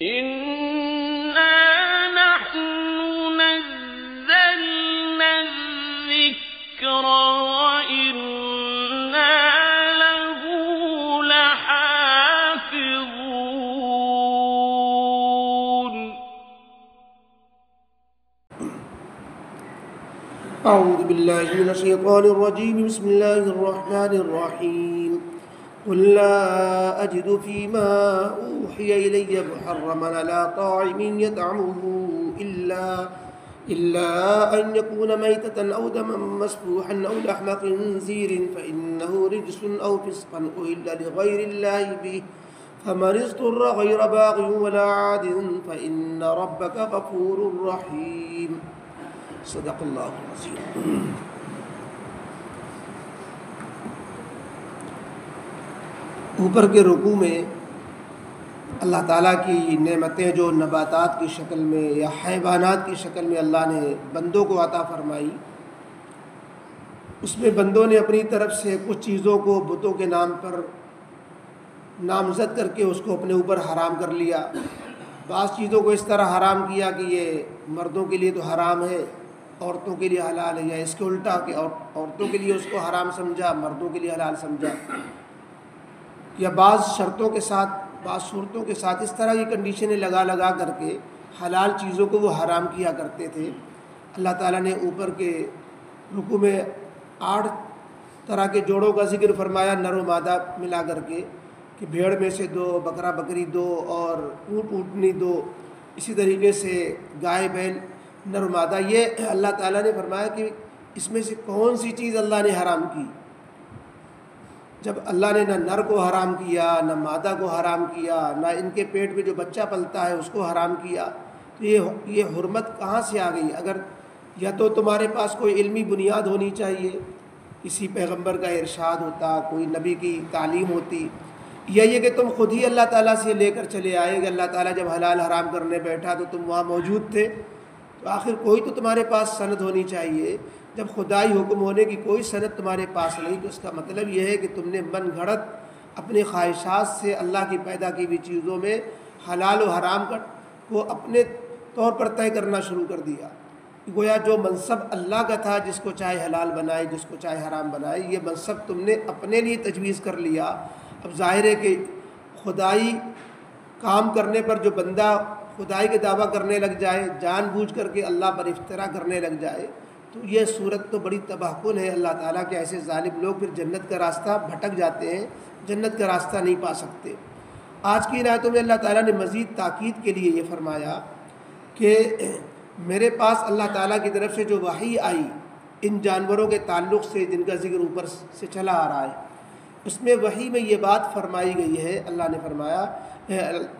إِنَّا نَحْنُ نَزَّلْنَا الذِّكْرَ وَإِنَّا لَهُ لَحَافِظُونَ. أعوذ بالله من الشيطان الرجيم. بسم الله الرحمن الرحيم. قل لا أجد فيما أوحي إلي محرما على طاعم يطعمه إلا أن يكون ميتة أو دما مسفوحا أو لحم خنزير فإنه رجس أو فسقا أهل لغير الله به فمن اضطر غير باغ ولا عاد فإن ربك غفور رحيم. صدق اللہ العظیم. اوپر کے رکوع میں اللہ تعالیٰ کی نعمتیں جو نباتات کی شکل میں یا حیوانات کی شکل میں اللہ نے بندوں کو عطا فرمائی، اس میں بندوں نے اپنی طرف سے کچھ چیزوں کو بتوں کے نام پر نامزد کر کے اس کو اپنے اوپر حرام کر لیا. بعض چیزوں کو اس طرح حرام کیا کہ یہ مردوں کے لیے تو حرام ہے، عورتوں کے لیے حلال ہے، یا اس کے الٹا کہ عورتوں کے لیے اس کو حرام سمجھا، مردوں کے لیے حلال سمجھا، یا بعض شرطوں کے ساتھ، بعض صورتوں کے ساتھ اس طرح کی کنڈیشنیں لگا کر کے حلال چیزوں کو وہ حرام کیا کرتے تھے. اللہ تعالیٰ نے اوپر کے رکوع میں 8 طرح کے جوڑوں کا ذکر فرمایا، نر و مادہ ملا کر کے، کہ بھیڑ میں سے 2، بکرا بکری 2، اور اونٹ اونٹنی 2، اسی طریقے سے گائے بیل نر و مادہ. یہ اللہ تعالیٰ نے فرمایا کہ اس میں سے کون سی چیز اللہ نے حرام کی. جب اللہ نے نہ نر کو حرام کیا، نہ مادہ کو حرام کیا، نہ ان کے پیٹ میں جو بچہ پلتا ہے اس کو حرام کیا، تو یہ حرمت کہاں سے آ گئی؟ اگر یا تو تمہارے پاس کوئی علمی بنیاد ہونی چاہیے، کسی پیغمبر کا ارشاد ہوتا، کوئی نبی کی تعلیم ہوتی، یا یہ کہ تم خود ہی اللہ تعالیٰ سے لے کر چلے آئے کہ اللہ تعالیٰ جب حلال حرام کرنے بیٹھا تو تم وہاں موجود تھے. تو آخر کوئی تو تمہارے پاس سند ہونی چاہیے. جب خدائی حکم ہونے کی کوئی سند تمہارے پاس نہیں، تو اس کا مطلب یہ ہے کہ تم نے من گھڑت اپنے خواہشات سے اللہ کی پیدا کی ہوئی چیزوں میں حلال و حرام کو اپنے طور پر طے کرنا شروع کر دیا. گویا جو منصب اللہ کا تھا، جس کو چاہے حلال بنائے، جس کو چاہے حرام بنائے، یہ منصب تم نے اپنے لیے تجویز کر لیا. اب ظاہر ہے کہ خدائی کام کرنے پر جو بندہ خدائی کے دعویٰ کرنے لگ جائے، جان بوجھ کر کے اللہ پر افترا کرنے لگ جائے، تو یہ صورت تو بڑی تباہ کن ہے. اللہ تعالیٰ کے ایسے ظالم لوگ پھر جنت کا راستہ بھٹک جاتے ہیں، جنت کا راستہ نہیں پا سکتے. آج کی ان آیتوں میں اللہ تعالیٰ نے مزید تاکید کے لیے یہ فرمایا کہ میرے پاس اللہ تعالیٰ کی طرف سے جو وحی آئی ان جانوروں کے تعلق سے، جن کا ذکر اوپر سے چلا آ رہا ہے، اس میں وحی میں یہ بات فرمائی گئی ہے. اللہ نے فرمایا،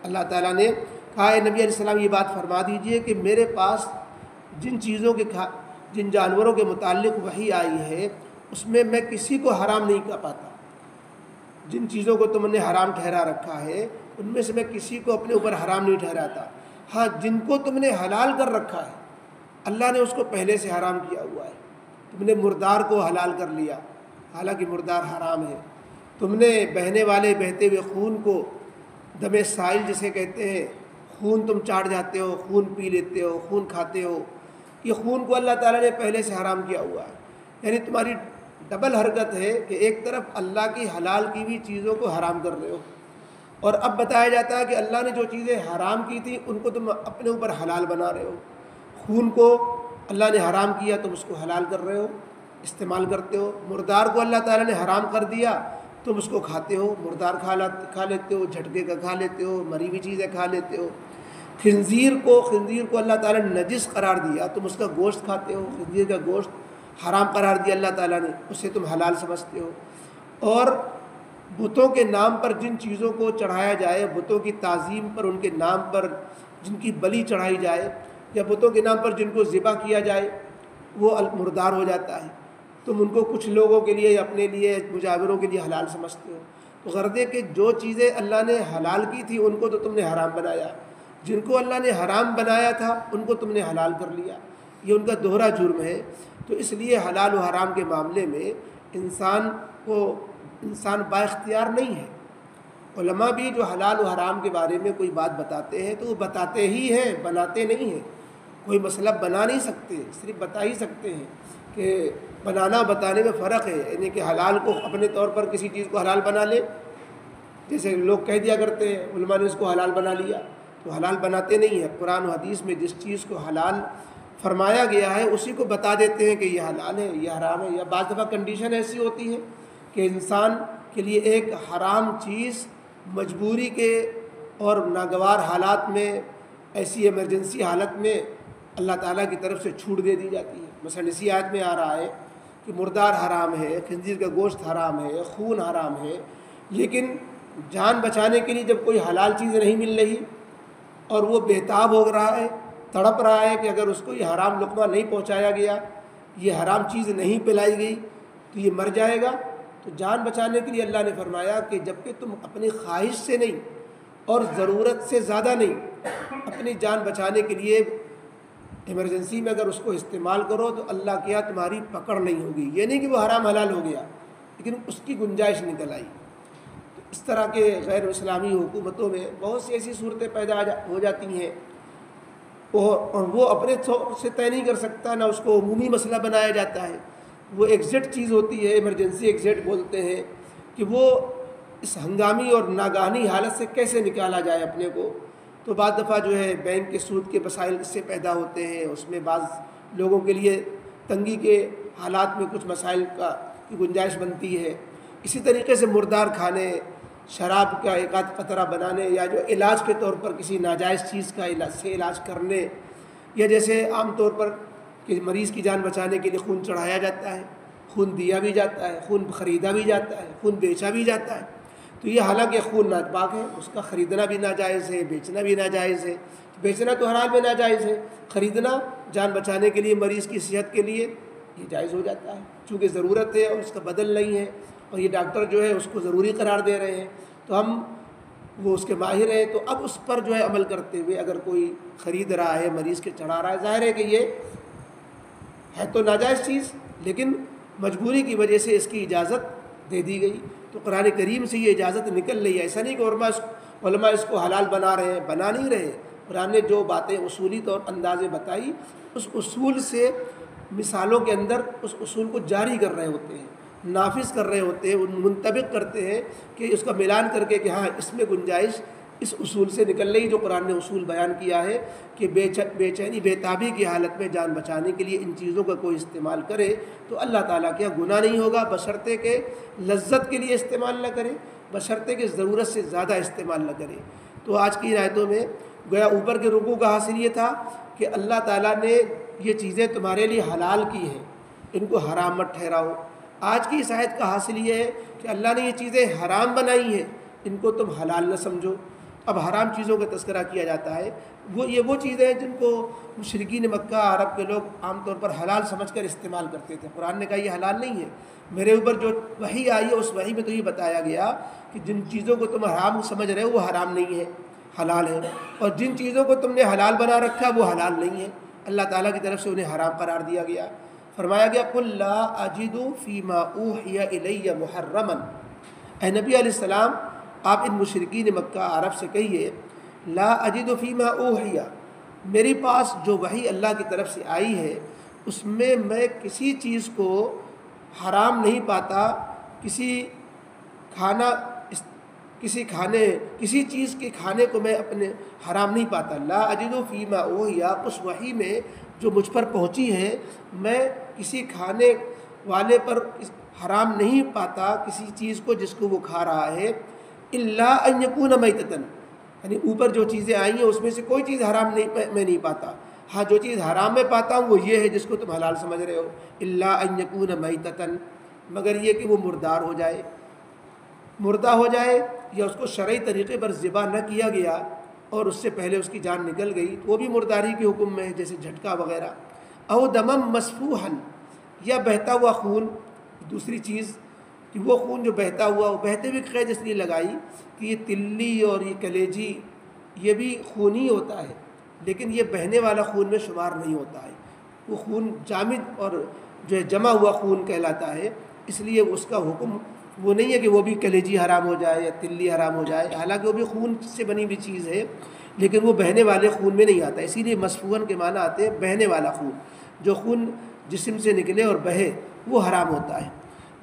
اللہ تعالیٰ نے کہا اے نبی علیہ السلام یہ بات فرما دیجئے کہ میرے پاس جن جانوروں کے متعلق وحی آئی ہے اس میں میں کسی کو حرام نہیں کر پاتا. جن چیزوں کو تم نے حرام ٹھہرا رکھا ہے ان میں سے میں کسی کو اپنے اوپر حرام نہیں ٹھہراتا. ہاں، جن کو تم نے حلال کر رکھا ہے اللہ نے اس کو پہلے سے حرام کیا ہوا ہے. تم نے مردار کو حلال کر لیا، حالانکہ مردار حرام ہے. تم نے بہنے والے بہتے ہوئے خون کو، دم سائل جسے کہتے ہیں، خون تم چاٹ جاتے ہو، خون پی لیتے ہو، خون کھاتے ہو، یہ خون کو اللہ تعالیٰ نے پہلے سے حرام کیا ہوا ہے. یعنی تمہاری ڈبل حرکت ہے کہ ایک طرف اللہ کی حلال کی ہوئی چیزوں کو حرام کر رہے ہو، اور اب بتایا جاتا ہے کہ اللہ نے جو چیزیں حرام کی تھیں ان کو تم اپنے اوپر حلال بنا رہے ہو. خون کو اللہ نے حرام کیا، تم اس کو حلال کر رہے ہو، استعمال کرتے ہو. مردار کو اللہ تعالیٰ نے حرام کر دیا، تم اس کو کھاتے ہو، مردار کھا لیتے ہو، جھٹکے کا کھا لیتے ہو، مری ہوئی چیزیں کھا لیتے ہو. خنزیر کو اللہ تعالیٰ نے نجس قرار دیا، تم اس کا گوشت کھاتے ہو. خنزیر کا گوشت حرام قرار دیا اللہ تعالیٰ نے، اسے تم حلال سمجھتے ہو. اور بتوں کے نام پر جن چیزوں کو چڑھایا جائے، بتوں کی تعظیم پر، ان کے نام پر جن کی بلی چڑھائی جائے، یا بتوں کے نام پر جن کو ذبح کیا جائے، وہ مردار ہو جاتا ہے. تم ان کو کچھ لوگوں کے لیے، اپنے لیے، مجاوروں کے لیے حلال سمجھتے ہو. تو غرض ہے کہ جو چیزیں اللہ نے حلال کی تھی ان کو تو تم نے حرام بنایا، جن کو اللہ نے حرام بنایا تھا ان کو تم نے حلال کر لیا. یہ ان کا دوہرا جرم ہے. تو اس لیے حلال و حرام کے معاملے میں انسان با اختیار نہیں ہے. علماء بھی جو حلال و حرام کے بارے میں کوئی بات بتاتے ہیں تو وہ بتاتے ہی ہیں، بناتے نہیں ہیں۔ کوئی مسئلہ بنا نہیں سکتے، صرف بتا ہی سکتے ہیں کہ بنانا اور بتانے میں فرق ہے، یعنی کہ حلال کو اپنے طور پر کسی چیز کو حلال بنا لے، جیسے لوگ کہہ دیا کرتے ہیں علماء نے اس کو حلال بنا لیا، تو حلال بناتے نہیں ہیں۔ قرآن و حدیث میں جس چیز کو حلال فرمایا گیا ہے اسی کو بتا دیتے ہیں کہ یہ حلال ہے، یہ حرام ہے۔ یا بعض دفعہ کنڈیشن ایسی ہوتی ہے کہ انسان کے لیے ایک حرام چیز مجبوری کے اور ناگوار حالات میں، ایسی ایمرجنسی حالت میں اللہ تعالیٰ کی طرف سے چھوٹ دے دی جاتی ہے۔ مثلا اسی آیت میں آ رہا ہے کہ مردار حرام ہے، خنزیر کا گوشت حرام ہے، خون حرام ہے، لیکن جان بچانے کے لیے جب کوئی حلال چیز نہیں مل رہی اور وہ بےتاب ہو رہا ہے، تڑپ رہا ہے کہ اگر اس کو یہ حرام لقمہ نہیں پہنچایا گیا، یہ حرام چیز نہیں پلائی گئی تو یہ مر جائے گا، تو جان بچانے کے لیے اللہ نے فرمایا کہ جب کہ تم اپنی خواہش سے نہیں اور ضرورت سے زیادہ نہیں، اپنی جان بچانے کے لیے ایمرجنسی میں اگر اس کو استعمال کرو تو اللہ کیا تمہاری پکڑ نہیں ہوگی۔ یہ نہیں کہ وہ حرام حلال ہو گیا، لیکن اس کی گنجائش نکل آئی۔ تو اس طرح کے غیر اسلامی حکومتوں میں بہت سی ایسی صورتیں پیدا ہو جاتی ہیں، اور وہ اپنے طور سے طے نہیں کر سکتا، نہ اس کو عمومی مسئلہ بنایا جاتا ہے۔ وہ ایگزیکٹ چیز ہوتی ہے، ایمرجنسی ایگزیکٹ بولتے ہیں، کہ وہ اس ہنگامی اور ناگہانی حالت سے کیسے نکالا جائے اپنے کو۔ تو بعض دفعہ جو ہے بینک کے سود کے مسائل اس سے پیدا ہوتے ہیں، اس میں بعض لوگوں کے لیے تنگی کے حالات میں کچھ مسائل کی گنجائش بنتی ہے۔ اسی طریقے سے مردار کھانے، شراب کا ایک آدھ قطرہ بنانے، یا جو علاج کے طور پر کسی ناجائز چیز کا علاج کرنے، یا جیسے عام طور پر کہ مریض کی جان بچانے کے لیے خون چڑھایا جاتا ہے، خون دیا بھی جاتا ہے، خون خریدا بھی جاتا ہے، خون بیچا بھی جاتا ہے، تو یہ حالانکہ خون ناپاک ہے، اس کا خریدنا بھی ناجائز ہے، بیچنا بھی ناجائز ہے۔ بیچنا تو حلال میں ناجائز ہے، خریدنا جان بچانے کے لیے، مریض کی صحت کے لیے یہ جائز ہو جاتا ہے، چونکہ ضرورت ہے اور اس کا بدل نہیں ہے، اور یہ ڈاکٹر جو ہے اس کو ضروری قرار دے رہے ہیں، تو ہم وہ اس کے ماہر ہیں، تو اب اس پر جو ہے عمل کرتے ہوئے اگر کوئی خرید رہا ہے، مریض کے چڑھا رہا ہے، ظاہر ہے کہ یہ ہے تو ناجائز چیز، لیکن مجبوری کی وجہ سے اس کی اجازت دے دی گئی۔ تو قرآن کریم سے یہ اجازت نکل رہی ہے، ایسا نہیں کہ علماء اس کو حلال بنا رہے ہیں، بنا نہیں رہے۔ قرآن نے جو باتیں اصولی طور اندازے بتائی، اس اصول سے مثالوں کے اندر اس اصول کو جاری کر رہے ہوتے ہیں، نافذ کر رہے ہوتے ہیں، منطبق کرتے ہیں کہ اس کا ملان کر کے کہ ہاں اس میں گنجائش اس اصول سے نکل رہی جو قرآن نے اصول بیان کیا ہے کہ بے چینی بےتابی کی حالت میں جان بچانے کے لیے ان چیزوں کا کوئی استعمال کرے تو اللہ تعالیٰ کیا گناہ نہیں ہوگا، بشرطے کہ لذت کے لیے استعمال نہ کرے، بشرطے کہ ضرورت سے زیادہ استعمال نہ کرے۔ تو آج کی آیتوں میں گویا اوپر کے رکوع کا حاصل یہ تھا کہ اللہ تعالیٰ نے یہ چیزیں تمہارے لیے حلال کی ہیں، ان کو حرام مت ٹھہراؤ۔ آج کی اس آیت کا حاصل یہ ہے کہ اللہ نے یہ چیزیں حرام بنائی ہیں، ان کو تم حلال نہ سمجھو۔ اب حرام چیزوں کا تذکرہ کیا جاتا ہے، وہ چیزیں ہیں جن کو مشرکین مکہ عرب کے لوگ عام طور پر حلال سمجھ کر استعمال کرتے تھے۔ قرآن نے کہا یہ حلال نہیں ہے، میرے اوپر جو وحی آئی ہے اس وحی میں تو یہ بتایا گیا کہ جن چیزوں کو تم حرام سمجھ رہے ہو وہ حرام نہیں ہے، حلال ہے، اور جن چیزوں کو تم نے حلال بنا رکھا وہ حلال نہیں ہے، اللہ تعالیٰ کی طرف سے انہیں حرام قرار دیا گیا۔ فرمایا گیا قُل لَا أَجِدُ فِي مَا أُوحِيَ إِلَيَّ مُحَرَّمًا، اے نبی علیہ السلام آپ ان مشرکین مکہ عرب سے کہیے لا اجد فیما اوحی، میرے پاس جو وحی اللہ کی طرف سے آئی ہے اس میں کسی چیز کو حرام نہیں پاتا، کسی چیز کے کھانے کو میں اپنے حرام نہیں پاتا۔ لا اجد فیما اوحی، اس وحی میں جو مجھ پر پہنچی ہے میں کسی کھانے والے پر حرام نہیں پاتا کسی چیز کو جس کو وہ کھا رہا ہے، الا ان یکون میتۃ، یعنی اوپر جو چیزیں آئی ہیں اس میں سے کوئی چیز حرام میں نہیں پاتا، ہاں جو چیز حرام میں پاتا ہوں وہ یہ ہے جس کو تم حلال سمجھ رہے ہو، الا ان یکون میتۃ، مگر یہ کہ وہ مردار ہو جائے، مردہ ہو جائے، یا اس کو شرعی طریقے پر ذبح نہ کیا گیا اور اس سے پہلے اس کی جان نکل گئی تو وہ بھی مرداری کے حکم میں ہے، جیسے جھٹکا وغیرہ، او دمم مسفوحا، یا بہتا ہوا خون، دوسری چیز کہ وہ خون جو بہتا ہوا، وہ بہتے ہوئے قید اس لیے لگائی کہ یہ تلی اور یہ کلیجی یہ بھی خون ہی ہوتا ہے، لیکن یہ بہنے والا خون میں شمار نہیں ہوتا ہے، وہ خون جامد اور جو ہے جمع ہوا خون کہلاتا ہے، اس لیے اس کا حکم وہ نہیں ہے کہ وہ بھی کلیجی حرام ہو جائے یا تلی حرام ہو جائے، حالانکہ وہ بھی خون سے بنی ہوئی چیز ہے، لیکن وہ بہنے والے خون میں نہیں آتا، اسی لیے مسفوحاً کے معنی آتے ہیں بہنے والا خون، جو خون جسم سے نکلے اور بہے وہ حرام ہوتا ہے۔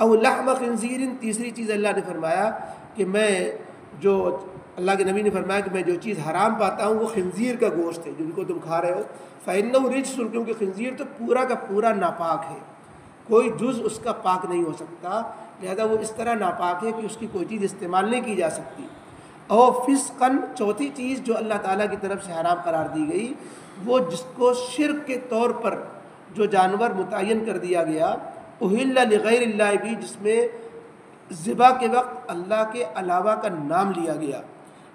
او لحم خنزیر، تیسری چیز اللہ نے فرمایا کہ میں جو اللہ کے نبی نے فرمایا کہ میں جو چیز حرام پاتا ہوں وہ خنزیر کا گوشت ہے، جن کو تم کھا رہے ہو، فإنہ رجس، کیونکہ خنزیر تو پورا کا پورا ناپاک ہے، کوئی جز اس کا پاک نہیں ہو سکتا، لہذا وہ اس طرح ناپاک ہے کہ اس کی کوئی چیز استعمال نہیں کی جا سکتی۔ اور فسقاً، چوتھی چیز جو اللہ تعالیٰ کی طرف سے حرام قرار دی گئی، وہ جس کو شرک کے طور پر جو جانور متعین کر دیا گیا، اہل لغیر اللہ بھی، جس میں ذبح کے وقت اللہ کے علاوہ کا نام لیا گیا۔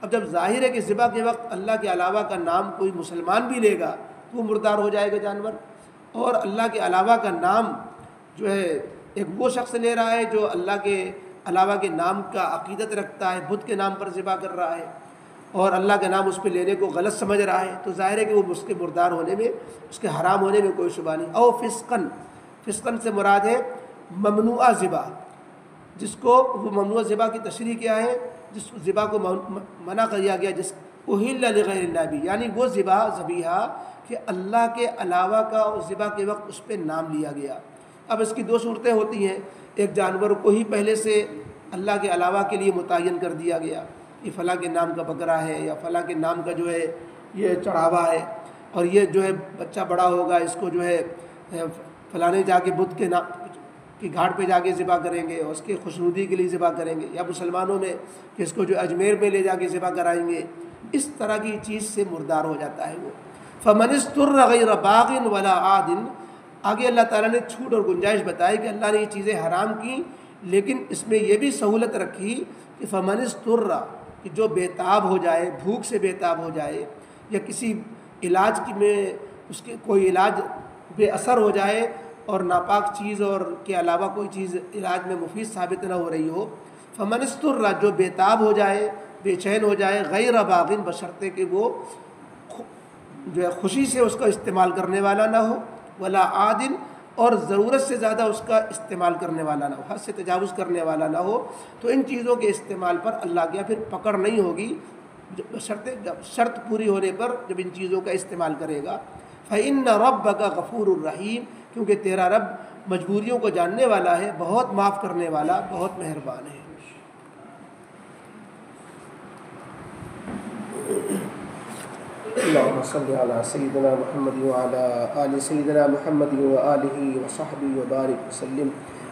اب جب ظاہر ہے کہ ذبح کے وقت اللہ کے علاوہ کا نام کوئی مسلمان بھی لے گا تو وہ مردار ہو جائے گا جانور، اور اللہ کے علاوہ کا نام جو ہے ایک وہ شخص لے رہا ہے جو اللہ کے علاوہ کے نام کا عقیدت رکھتا ہے، بت کے نام پر ذبح کر رہا ہے اور اللہ کا نام اس پہ لینے کو غلط سمجھ رہا ہے، تو ظاہر ہے کہ وہ اس کے مردار ہونے میں، اس کے حرام ہونے میں کوئی شبہ نہیں۔ او فسقاً، فسقاً سے مراد ہے ممنوع ذبح، جس کو وہ ممنوع ذبح کی تشریح کیا ہے، جس ذبح کو منع کیا گیا، جس اہل لغیر اللہ بھی، یعنی وہ ذبیحہ کہ اللہ کے علاوہ کا اس ذبح کے وقت اس پہ نام لیا گیا۔ اب اس کی دو صورتیں ہوتی ہیں، ایک جانور کو ہی پہلے سے اللہ کے علاوہ کے لیے متعین کر دیا گیا کہ فلاں کے نام کا بکرا ہے یا فلاں کے نام کا جو ہے یہ چڑھاوا ہے، اور یہ جو ہے بچہ بڑا ہوگا اس کو جو ہے فلانے جا کے بت کے نام کی گھاٹ پہ جا کے ذبح کریں گے اور اس کی خوشنودی کے لیے ذبح کریں گے، یا مسلمانوں میں کہ اس کو جو اجمیر میں لے جا کے ذبح کرائیں گے، اس طرح کی چیز سے مردار ہو جاتا ہے وہ۔ فمن اضطر غیر باغ ولا عاد، آگے اللہ تعالیٰ نے چھوٹ اور گنجائش بتائی کہ اللہ نے یہ چیزیں حرام کی، لیکن اس میں یہ بھی سہولت رکھی کہ فمن اضطر، کہ جو بےتاب ہو جائے، بھوک سے بےتاب ہو جائے، یا کسی علاج میں اس کے کوئی علاج بے اثر ہو جائے اور ناپاک چیز اور کے علاوہ کوئی چیز علاج میں مفید ثابت نہ ہو رہی ہو، فمن اضطر، جو بےتاب ہو جائے، بے چین ہو جائے، غیر باغ، بشرطے کہ وہ جو ہے خوشی سے اس کا استعمال کرنے والا نہ ہو، ولا عادل، اور ضرورت سے زیادہ اس کا استعمال کرنے والا نہ ہو، حد سے تجاوز کرنے والا نہ ہو، تو ان چیزوں کے استعمال پر اللہ کیا پھر پکڑ نہیں ہوگی، شرط پوری ہونے پر جب ان چیزوں کا استعمال کرے گا۔ فإن ربک غفور الرحیم، کیونکہ تیرا رب مجبوریوں کو جاننے والا ہے، بہت معاف کرنے والا، بہت مہربان ہے۔ اللهم صل على سيدنا محمد وعلى آل سيدنا محمد وآله وصحبه وبارك وسلم۔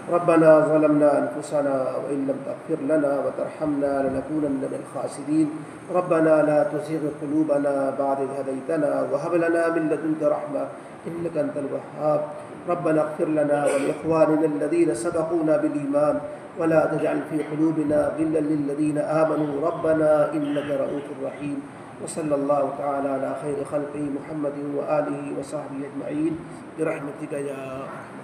ربنا ظلمنا أنفسنا وإن لم تغفر لنا وترحمنا لنكونن من الخاسرين۔ ربنا لا تزغ قلوبنا بعد إذ هديتنا وهب لنا من لدنك رحمة إنك أنت الوهاب۔ ربنا اغفر لنا ولإخواننا الذين سبقونا بالإيمان ولا تجعل في قلوبنا غلا للذين آمنوا ربنا إنك رؤوف رحيم۔ وصلى الله تعالى على خير خلقه محمد وآله وصحبه أجمعين برحمتك يا أرحم